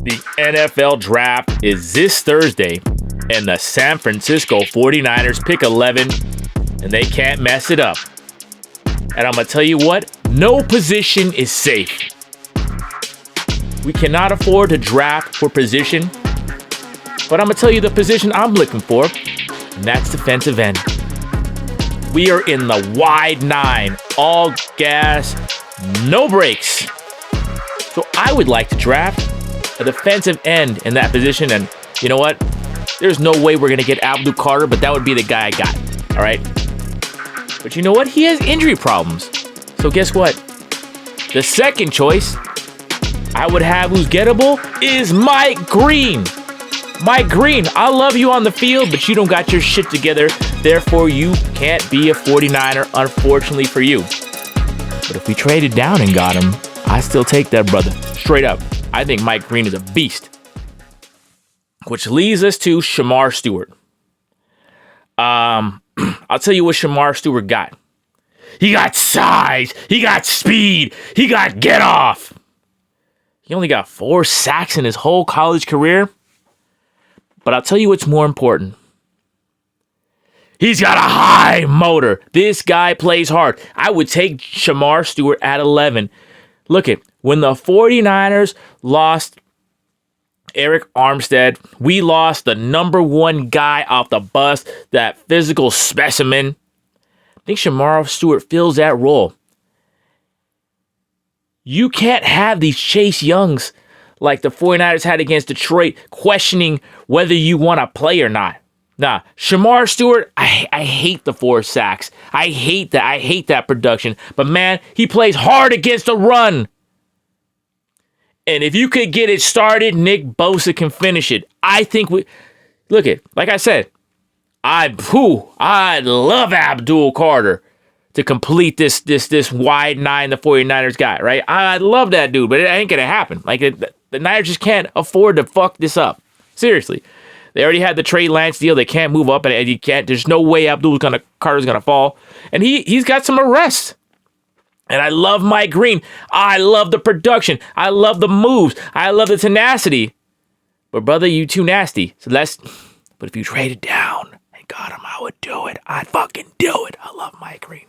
The NFL draft is this Thursday, and the San Francisco 49ers pick 11, and they can't mess it up. And I'm going to tell you what, no position is safe. We cannot afford to draft for position, but I'm going to tell you the position I'm looking for, and that's defensive end. We are in the wide nine, all gas, no brakes. So I would like to draft a defensive end in that position, and you know what? There's no way we're going to get Abdul Carter, but that would be the guy I got, all right? But you know what? He has injury problems. So guess what? The second choice I would have who's gettable is Mike Green. Mike Green, I love you on the field, but you don't got your shit together. Therefore, you can't be a 49er, unfortunately for you. But if we traded down and got him, I still take that, brother. Straight up. I think Mike Green is a beast. Which leads us to Shamar Stewart. I'll tell you what Shamar Stewart got. He got size. He got speed. He got get off. He only got 4 sacks in his whole college career. But I'll tell you what's more important. He's got a high motor. This guy plays hard. I would take Shamar Stewart at 11. Look it. When the 49ers lost Eric Armstead, we lost the number 1 guy off the bus, that physical specimen. I think Shamar Stewart fills that role. You can't have these Chase Youngs like the 49ers had against Detroit questioning whether you want to play or not. Nah, Shamar Stewart, I hate the 4 sacks. I hate that. I hate that production. But man, he plays hard against the run. And if you could get it started, Nick Bosa can finish it. I think look it, like I said, I'd love Abdul Carter to complete this wide nine the 49ers got, right? I'd love that dude, but it ain't gonna happen. Like the Niners just can't afford to fuck this up. Seriously. They already had the Trey Lance deal. They can't move up, and you can't. There's no way Carter's gonna fall. And he's got some arrests. And I love Mike Green. I love the production. I love the moves. I love the tenacity. But brother, you too nasty. But if you traded down and got him, I would do it. I'd fucking do it. I love Mike Green.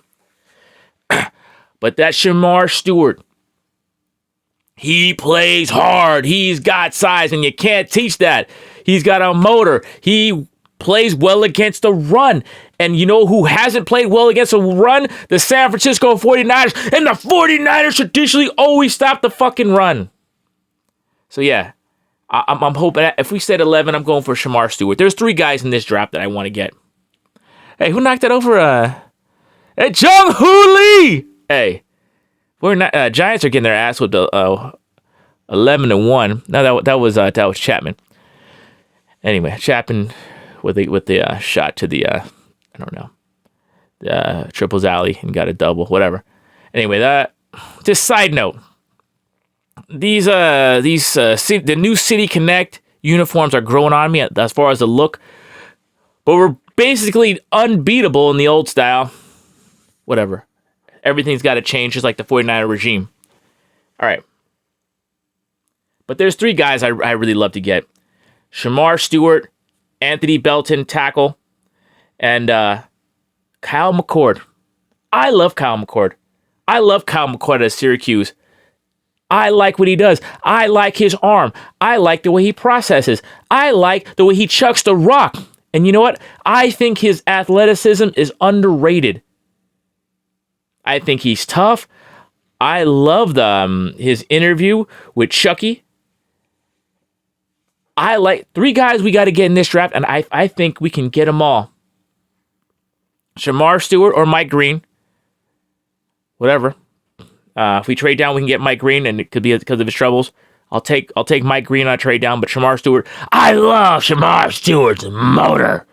But that Shamar Stewart, he plays hard. He's got size, and you can't teach that. He's got a motor. He plays well against the run. And you know who hasn't played well against a run? The San Francisco 49ers. And the 49ers traditionally always stop the fucking run. So yeah, I'm hoping if we said 11, I'm going for Shamar Stewart. There's 3 guys in this draft that I want to get. Hey, who knocked that over? Hey, Jung-Hoo Lee! Hey, Giants are getting their ass with the 11-1. No, that was Chapman. Anyway, Chapman with the shot to the I don't know, the triples alley and got a double, whatever. Anyway, just side note. The new City Connect uniforms are growing on me as far as the look, but we're basically unbeatable in the old style. Whatever. Everything's got to change, just like the 49er regime. All right. But there's 3 guys I really love to get. Shamar Stewart, Anthony Belton, tackle, and Kyle McCord. I love Kyle McCord. I love Kyle McCord at Syracuse. I like what he does. I like his arm. I like the way he processes. I like the way he chucks the rock. And you know what? I think his athleticism is underrated. I think he's tough. I love his interview with Chucky. I like 3 guys we got to get in this draft, and I think we can get them all. Shamar Stewart or Mike Green. Whatever. If we trade down, we can get Mike Green, and it could be because of his troubles. I'll take Mike Green on a trade down, but Shamar Stewart, I love Shamar Stewart's motor.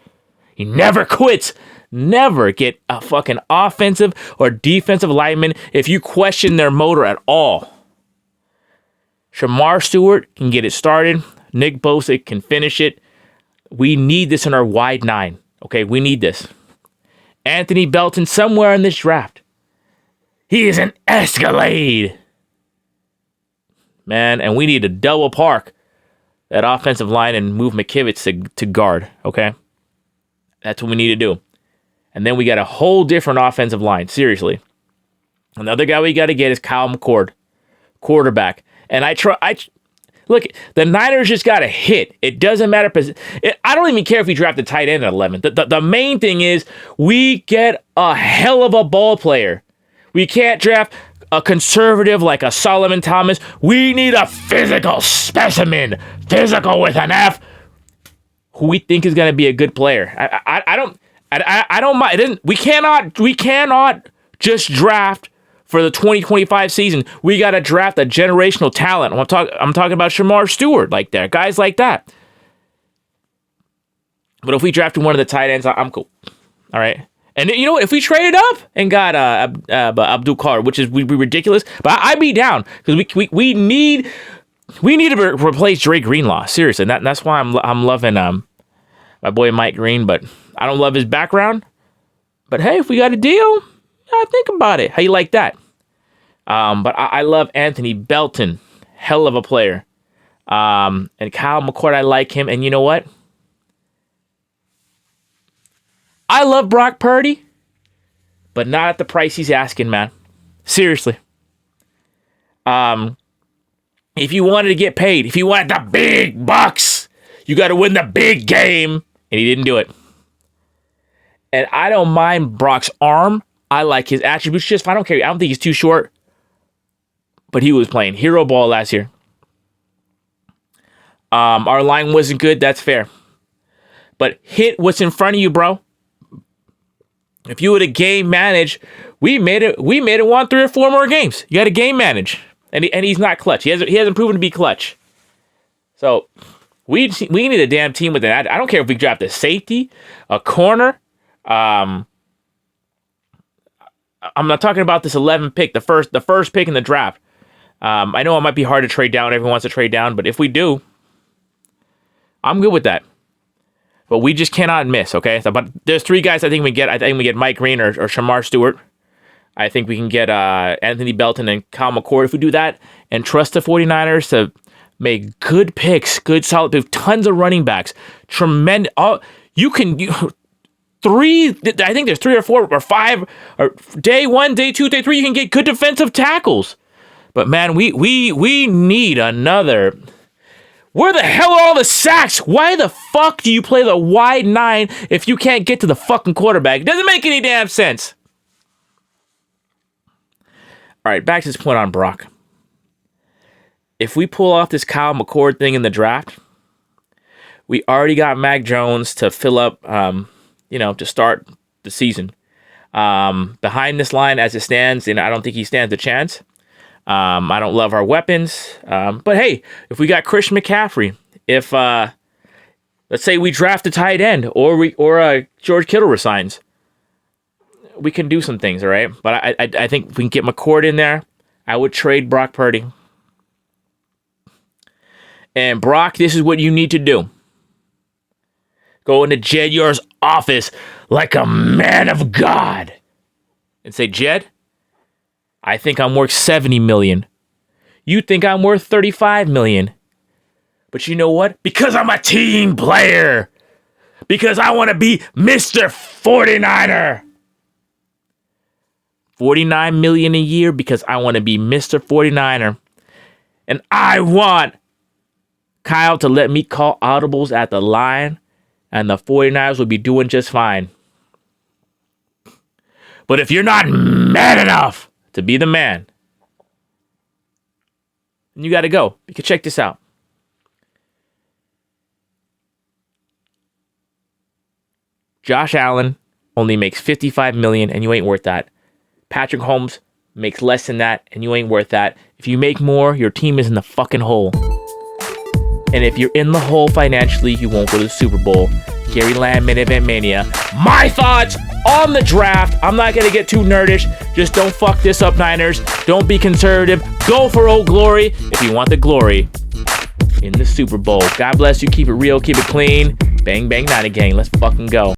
He never quits. Never get a fucking offensive or defensive lineman if you question their motor at all. Shamar Stewart can get it started. Nick Bosa can finish it. We need this in our wide nine. Okay, we need this. Anthony Belton somewhere in this draft. He is an Escalade. Man, and we need a double park that offensive line and move McKivitz to guard, okay? That's what we need to do. And then we got a whole different offensive line, seriously. Another guy we got to get is Kyle McCord, quarterback. And look, the Niners just got to hit. It doesn't matter. I don't even care if we draft the tight end at 11. The main thing is we get a hell of a ball player. We can't draft a conservative like a Solomon Thomas. We need a physical specimen, physical with an F, who we think is going to be a good player. I don't mind. We cannot just draft for the 2025 season. We got to draft a generational talent. I'm talking about Shamar Stewart, like that, guys like that. But if we drafted one of the tight ends, I'm cool. All right. And you know what? If we traded up and got Abdul Carr, which is would be ridiculous, but I'd be down because we need to replace Drake Greenlaw. Seriously, that's why I'm loving my boy Mike Green, but I don't love his background. But hey, if we got a deal, think about it. How you like that? But I love Anthony Belton, hell of a player. And Kyle McCord, I like him. And you know what? I love Brock Purdy, but not at the price he's asking, man. Seriously. If you wanted to get paid, if you wanted the big bucks, you got to win the big game. And he didn't do it. And I don't mind Brock's arm. I like his attributes just fine. I don't care. I don't think he's too short. But he was playing hero ball last year. Our line wasn't good. That's fair. But hit what's in front of you, bro. If you would have game managed, we made it won 3 or 4 more games. You got to game manage. And he's not clutch. He hasn't proven to be clutch. So we need a damn team with that. I don't care if we draft a safety, a corner. I'm not talking about this 11 pick, the first pick in the draft. I know it might be hard to trade down. Everyone wants to trade down, but if we do, I'm good with that. But we just cannot miss, okay? So, but there's 3 guys I think we get. I think we get Mike Green or Shamar Stewart. I think we can get Anthony Belton and Kyle McCord if we do that, and trust the 49ers to make good picks, good solid picks, tons of running backs, tremendous. I think there's 3 or 4 or 5, or day 1, day 2, day 3. You can get good defensive tackles. But man, we need another. Where the hell are all the sacks? Why the fuck do you play the wide 9 if you can't get to the fucking quarterback? It doesn't make any damn sense. All right, back to this point on Brock. If we pull off this Kyle McCord thing in the draft, we already got Mac Jones to fill up, to start the season. Behind this line as it stands, and I don't think he stands a chance. I don't love our weapons. But hey, if we got Christian McCaffrey, if let's say we draft a tight end or George Kittle resigns, we can do some things, all right? But I think if we can get McCord in there, I would trade Brock Purdy. And Brock, this is what you need to do. Go into Jed York's office like a man of God and say, Jed, I think I'm worth $70 million. You think I'm worth $35 million. But you know what? Because I'm a team player. Because I want to be Mr. 49er. $49 million a year because I want to be Mr. 49er. And I want Kyle to let me call audibles at the line, and the 49ers will be doing just fine. But if you're not man enough to be the man, then you got to go. You can check this out. Josh Allen only makes $55 million, and you ain't worth that. Patrick Mahomes makes less than that, and you ain't worth that. If you make more, your team is in the fucking hole. And if you're in the hole financially, you won't go to the Super Bowl. Gary Lamm, Main Event Mania. My thoughts on the draft. I'm not going to get too nerdish. Just don't fuck this up, Niners. Don't be conservative. Go for Old Glory if you want the glory in the Super Bowl. God bless you. Keep it real. Keep it clean. Bang, bang, Niner gang. Let's fucking go.